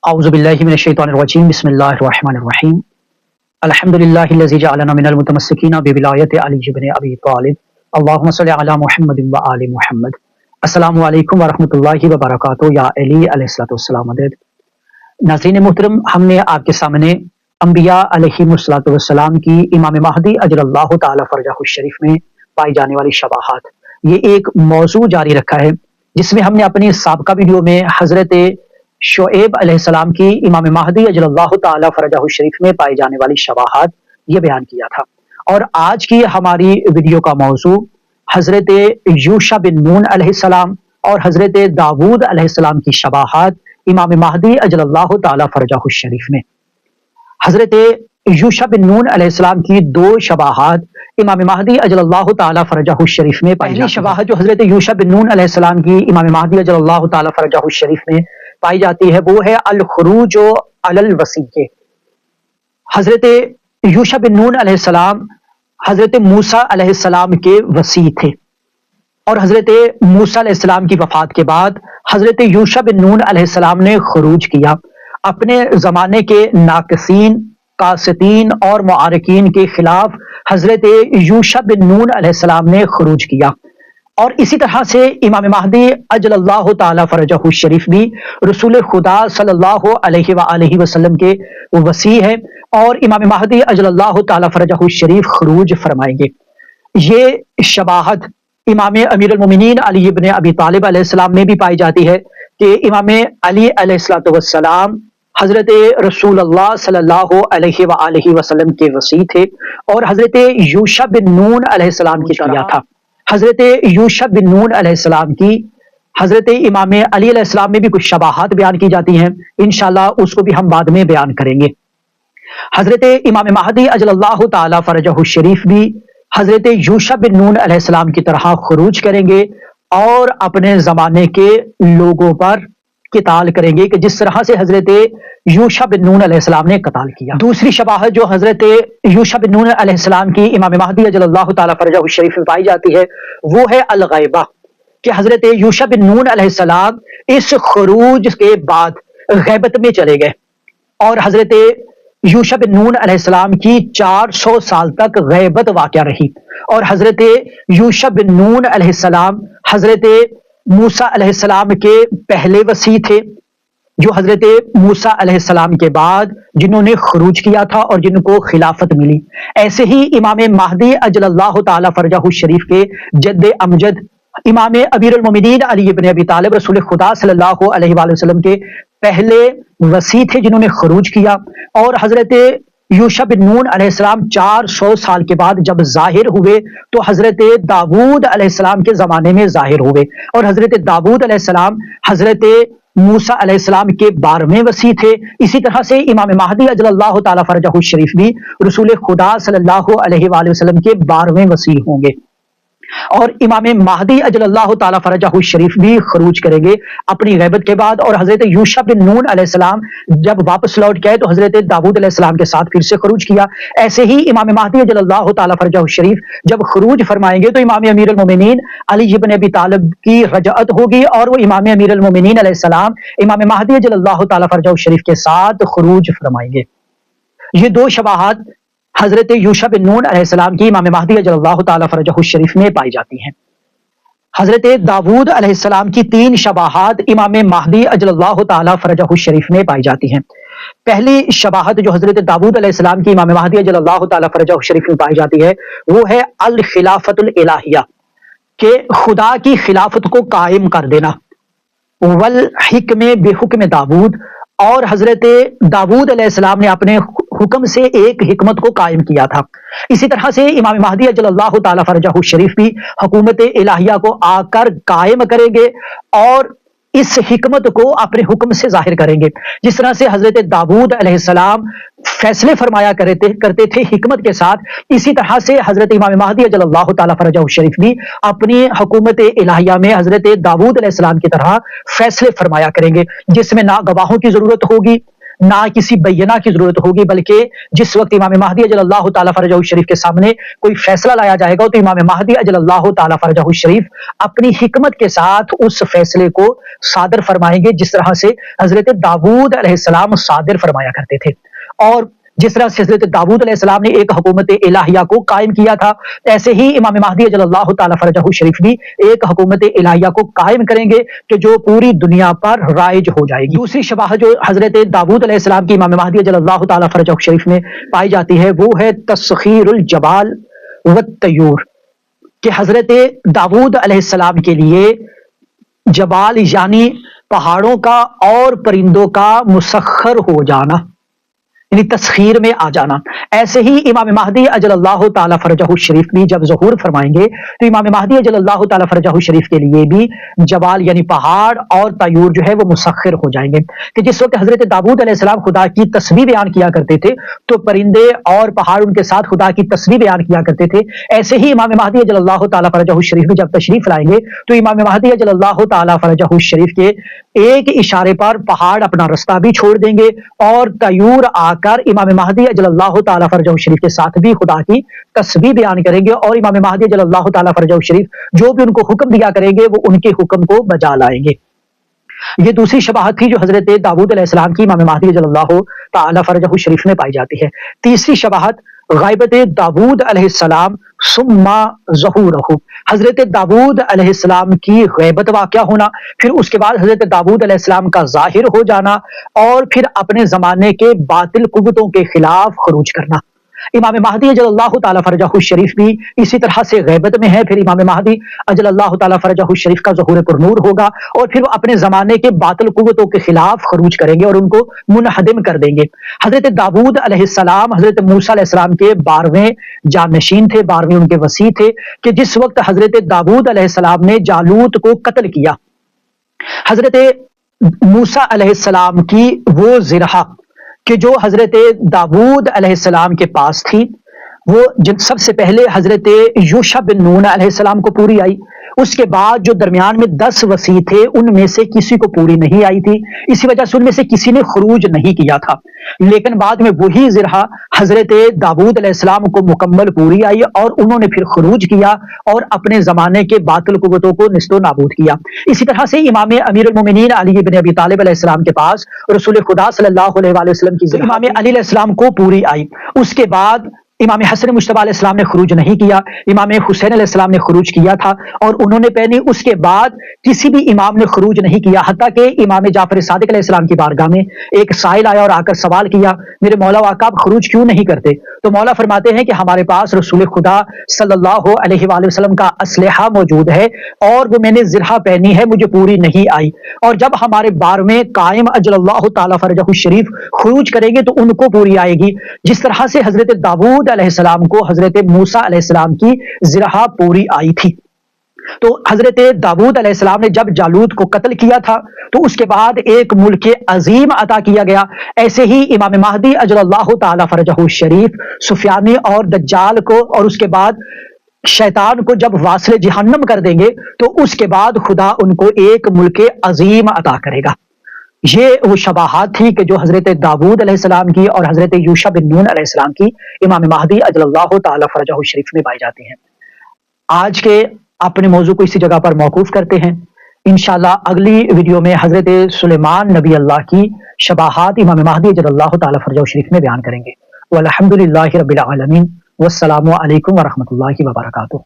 اعوذ باللہ من الشیطان الرجیم بسم اللہ الرحمن الرحیم الحمدللہ الذی جعلنا من المتمسکین بولایت علی بن ابی طالب اللہم صلی علی محمد و آل محمد۔ السلام علیکم ورحمۃ اللہ وبرکاتہ۔ یا علی علیہ السلام علیہ۔ ناظرین محترم، ہم نے آپ کے سامنے انبیاء علیہم السلام کی امام مہدی اجل اللہ تعالی فرجہ الشریف میں پائی جانے والی شباہات، یہ ایک موضوع جاری رکھا ہے جس میں ہم نے اپنی سابقہ ویڈیو میں حضرت شعیب علیہ السلام کی امام مہدی اجل اللہ تعالی فرجہ الشریف میں پائی جانے والی شباہات یہ بیان کیا تھا، اور آج کی ہماری ویڈیو کا موضوع حضرت یوشع بن نون علیہ السلام اور حضرت داود علیہ السلام کی شباہات امام مہدی اجل اللہ تعالی فرجہ الشریف میں۔ حضرت یوشع بن نون علیہ السلام کی دو شباہات امام مہدی اجل اللہ تعالی فرجہ الشریف میں پائی جاتی ہے۔ شباہت جو حضرت یوشع بن نون علیہ السلام کی امام مہدی اجل اللہ تعالی فرجہ الشریف میں پائی جاتی ہے وہ ہے الخروج علی الوصی۔ حضرت یوشع بن نون علیہ السلام حضرت موسیٰ علیہ السلام کے وصی تھے، اور حضرت موسیٰ علیہ السلام کی وفات کے بعد حضرت یوشع بن نون علیہ السلام نے خروج کیا، اپنے زمانے کے ناقصین، قاسطین اور معارکین کے خلاف حضرت یوشع بن نون علیہ السلام نے خروج کیا۔ اور اسی طرح سے امام مہدی اجل اللہ تعالی فرجہ الشریف بھی رسول خدا صلی اللہ علیہ وآلہ وسلم کے وصی ہے، اور امام مہدی اجل اللہ تعالی فرجہ الشریف خروج فرمائیں گے۔ یہ شباہت امام امیر المومنین علی ابن ابی طالب علیہ السلام میں بھی پائی جاتی ہے کہ امام علی علیہ السلام حضرت رسول اللہ صلی اللہ علیہ وآلہ وسلم کے وصی تھے، اور حضرت یوشع بن نون علیہ السلام کی طرح تھا۔ حضرت یوشع بن نون علیہ السلام کی حضرت امام علی علیہ السلام میں بھی کچھ شباہات بیان کی جاتی ہیں، انشاءاللہ اس کو بھی ہم بعد میں بیان کریں گے۔ حضرت امام مہدی اجل اللہ تعالی فرجہ الشریف بھی حضرت یوشع بن نون علیہ السلام کی طرح خروج کریں گے اور اپنے زمانے کے لوگوں پر قتال کریں گے کہ جس طرح سے حضرت یوشع بن نون علیہ السلام نے قتال کیا۔ دوسری شباہت جو حضرت یوشع بن نون علیہ السلام کی امام مہدی اجل اللہ تعالی فرجہ الشریف میں پائی جاتی ہے وہ ہے الغیبہ، کہ حضرت یوشع بن نون علیہ السلام اس خروج کے بعد غیبت میں چلے گئے، اور حضرت یوشع بن نون علیہ السلام کی 400 سال تک غیبت واقع رہی، اور حضرت یوشع بن نون علیہ السلام حضرت موسیٰ علیہ السلام کے پہلے وصی تھے، جو حضرت موسیٰ علیہ السلام کے بعد جنہوں نے خروج کیا تھا اور جن کو خلافت ملی۔ ایسے ہی امام مہدی اجل اللہ تعالی فرجہ الشریف کے جد امجد امام امیر المومنین علی ابن ابی طالب رسول خدا صلی اللہ علیہ وآلہ وسلم کے پہلے وصی تھے جنہوں نے خروج کیا، اور حضرت یوشع بن نون علیہ السلام 400 سال کے بعد جب ظاہر ہوئے تو حضرت داود علیہ السلام کے زمانے میں ظاہر ہوئے، اور حضرت داود علیہ السلام حضرت موسیٰ علیہ السلام کے 12ویں وصی تھے۔ اسی طرح سے امام مہدی اجل اللہ تعالی فرجہ الشریف بھی رسول خدا صلی اللہ علیہ وآلہ وسلم کے 12ویں وصی ہوں گے، اور امام مہدی اجل اللہ تعالی فرجہ الشریف بھی خروج کریں گے اپنی غیبت کے بعد۔ اور حضرت یوشع بن نون علیہ السلام جب واپس لوٹ کے آئے تو حضرت داود علیہ السلام کے ساتھ پھر سے خروج کیا۔ ایسے ہی امام مہدی اجل اللہ تعالی فرجہ الشریف جب خروج فرمائیں گے تو امام امیر المومنین علی ابن ابی طالب کی رجعت ہوگی، اور وہ امام امیر المومنین علیہ السلام امام مہدی اجل اللہ تعالی فرجہ الشریف کے ساتھ خروج فرمائیں گے۔ یہ دو شباہات حضرت یوشع بن نون علیہ السلام کی امام مہدی اجل اللہ تعالی فرجہ الشریف میں پائی جاتی ہیں۔ حضرت داود علیہ السلام کی 3 شباہات امام مہدی اجل اللہ تعالی فرجہ الشریف میں پائی جاتی ہیں۔ پہلی شباہت جو حضرت داود علیہ السلام کی امام مہدی اجل اللہ تعالی فرجہ الشریف میں پائی جاتی ہے وہ ہے الخلافت الالہیہ، کہ خدا کی خلافت کو قائم کر دینا، والحکم بحکم داود، اور حضرت داود علیہ السلام نے اپنے حکم سے ایک حکمت کو قائم کیا تھا۔ اسی طرح سے امام مہدی اجل اللہ تعالی فرجہ الشریف بھی حکومت الہیہ کو آ کر قائم کریں گے اور اس حکمت کو اپنے حکم سے ظاہر کریں گے، جس طرح سے حضرت داود علیہ السلام فیصلے فرمایا کرتے تھے حکمت کے ساتھ، اسی طرح سے حضرت امام مہدی اجل اللہ تعالی فرجہ الشریف بھی اپنی حکومت الہیہ میں حضرت داود علیہ السلام کی طرح فیصلے فرمایا کریں گے، جس میں نہ گواہوں کی ضرورت ہوگی، نہ کسی بیانہ کی ضرورت ہوگی، بلکہ جس وقت امام مہدی اجل اللہ تعالیٰ فرجہ الشریف کے سامنے کوئی فیصلہ لایا جائے گا تو امام مہدی اجل اللہ تعالیٰ فرجہ الشریف اپنی حکمت کے ساتھ اس فیصلے کو صادر فرمائیں گے، جس طرح سے حضرت داؤد علیہ السلام صادر فرمایا کرتے تھے۔ اور جس طرح سے حضرت داؤد علیہ السلام نے ایک حکومت الہیہ کو قائم کیا تھا، ایسے ہی امام مہدی اجل اللہ تعالیٰ فرجہ الشریف بھی ایک حکومت الہیہ کو قائم کریں گے کہ جو پوری دنیا پر رائج ہو جائے گی۔ دوسری شباہت جو حضرت داؤد علیہ السلام کی امام مہدی اجل اللہ تعالیٰ فرجہ الشریف میں پائی جاتی ہے وہ ہے تسخیر الجبال والطیور، کہ حضرت داؤد علیہ السلام کے لیے جبال یعنی پہاڑوں کا اور پرندوں کا مسخر ہو جانا، یعنی تسخیر میں آ جانا۔ ایسے ہی امام مہدی اجل اللہ تعالیٰ فرجہ الشریف بھی جب ظہور فرمائیں گے تو امام مہدی اجل اللہ تعالیٰ فرجہ الشریف کے لیے بھی جبال یعنی پہاڑ اور طیور جو ہے وہ مسخر ہو جائیں گے، کہ جس وقت حضرت داؤد علیہ السلام خدا کی تسبیح بیان کیا کرتے تھے تو پرندے اور پہاڑ ان کے ساتھ خدا کی تسبیح بیان کیا کرتے تھے۔ ایسے ہی امام مہدی اجل اللہ تعالیٰ فرجہ الشریف بھی جب تشریف لائیں گے تو امام مہدی اجل اللہ تعالیٰ فرجہ الشریف کے ایک اشارے پر پہاڑ اپنا رستہ بھی چھوڑ دیں گے اور طیور آ کر امام مہدی اجل اللہ تعالیٰ فرجہ الشریف کے ساتھ بھی خدا کی تسبیح بیان کریں گے، اور امام مہدی اجل اللہ تعالیٰ فرجہ الشریف جو بھی ان کو حکم دیا کریں گے وہ ان کے حکم کو بجا لائیں گے۔ یہ دوسری شباہت تھی جو حضرت داؤد علیہ السلام کی امام مہدی اجل اللہ تعالیٰ فرجہ الشریف میں پائی جاتی ہے۔ تیسری شباہت غیبت داؤد علیہ السلام ثم ظہورہ، حضرت داؤد علیہ السلام کی غیبت واقع ہونا، پھر اس کے بعد حضرت داؤد علیہ السلام کا ظاہر ہو جانا، اور پھر اپنے زمانے کے باطل قوتوں کے خلاف خروج کرنا۔ امام مہدی اجل اللہ تعالیٰ فرجہ الشریف بھی اسی طرح سے غیبت میں ہے، پھر امام مہدی اجل اللہ تعالیٰ فرجہ الشریف کا ظہور پر نور ہوگا اور پھر وہ اپنے زمانے کے باطل قوتوں کے خلاف خروج کریں گے اور ان کو منہدم کر دیں گے۔ حضرت داؤد علیہ السلام حضرت موسیٰ علیہ السلام کے 12ویں جانشین تھے، 12ویں ان کے وصی تھے، کہ جس وقت حضرت داؤد علیہ السلام نے جالوت کو قتل کیا، حضرت موسیٰ علیہ السلام کی وہ زرہ کہ جو حضرت داؤد علیہ السلام کے پاس تھی وہ سب سے پہلے حضرت یوشع بن نون علیہ السلام کو پوری آئی، اس کے بعد جو درمیان میں 10 وصی تھے ان میں سے کسی کو پوری نہیں آئی تھی، اسی وجہ سے ان میں سے کسی نے خروج نہیں کیا تھا، لیکن بعد میں وہی زرہ حضرت داؤد علیہ السلام کو مکمل پوری آئی اور انہوں نے پھر خروج کیا اور اپنے زمانے کے باطل قوتوں کو نیست و نابود کیا۔ اسی طرح سے امام امیر المومنین علی بن ابی طالب علیہ السلام کے پاس رسول خدا صلی اللہ علیہ وآلہ وسلم کی زرہ امام علی علیہ السلام کو پوری آئی، اس کے بعد امام حسن مجتبی علیہ السلام نے خروج نہیں کیا، امام حسین علیہ السلام نے خروج کیا تھا اور انہوں نے پہنی، اس کے بعد کسی بھی امام نے خروج نہیں کیا، حتیٰ کہ امام جعفر صادق علیہ السلام کی بارگاہ میں ایک سائل آیا اور آ کر سوال کیا، میرے مولا آقا آپ خروج کیوں نہیں کرتے؟ تو مولا فرماتے ہیں کہ ہمارے پاس رسول خدا صلی اللہ علیہ وآلہ وسلم کا اسلحہ موجود ہے اور وہ میں نے زرہ پہنی ہے، مجھے پوری نہیں آئی، اور جب ہمارے 12ویں قائم اجل اللہ تعالیٰ فرجہ الشریف خروج کریں گے تو ان کو پوری آئے گی، جس طرح سے حضرت داؤد علیہ السلام کو حضرت موسیٰ علیہ السلام کی زرہ پوری آئی تھی۔ تو حضرت داؤد علیہ السلام نے جب جالوت کو قتل کیا تھا تو اس کے بعد ایک ملک عظیم عطا کیا گیا، ایسے ہی امام مہدی اجل اللہ تعالیٰ فرجہ الشریف سفیانی اور دجال کو اور اس کے بعد شیطان کو جب واصل جہنم کر دیں گے تو اس کے بعد خدا ان کو ایک ملک عظیم عطا کرے گا۔ یہ وہ شباہات تھی کہ جو حضرت داؤد علیہ السلام کی اور حضرت یوشع بن نون علیہ السلام کی امام مہدی اجل اللہ تعالیٰ فرجہ الشریف میں پائی جاتی ہیں۔ آج کے اپنے موضوع کو اسی جگہ پر موقوف کرتے ہیں، انشاءاللہ اگلی ویڈیو میں حضرت سلیمان نبی اللہ کی شباہات امام مہدی اجل اللہ تعالیٰ فرجہ الشریف میں بیان کریں گے۔ والحمدللہ رب العالمین، والسلام علیکم ورحمۃ اللہ وبرکاتہ۔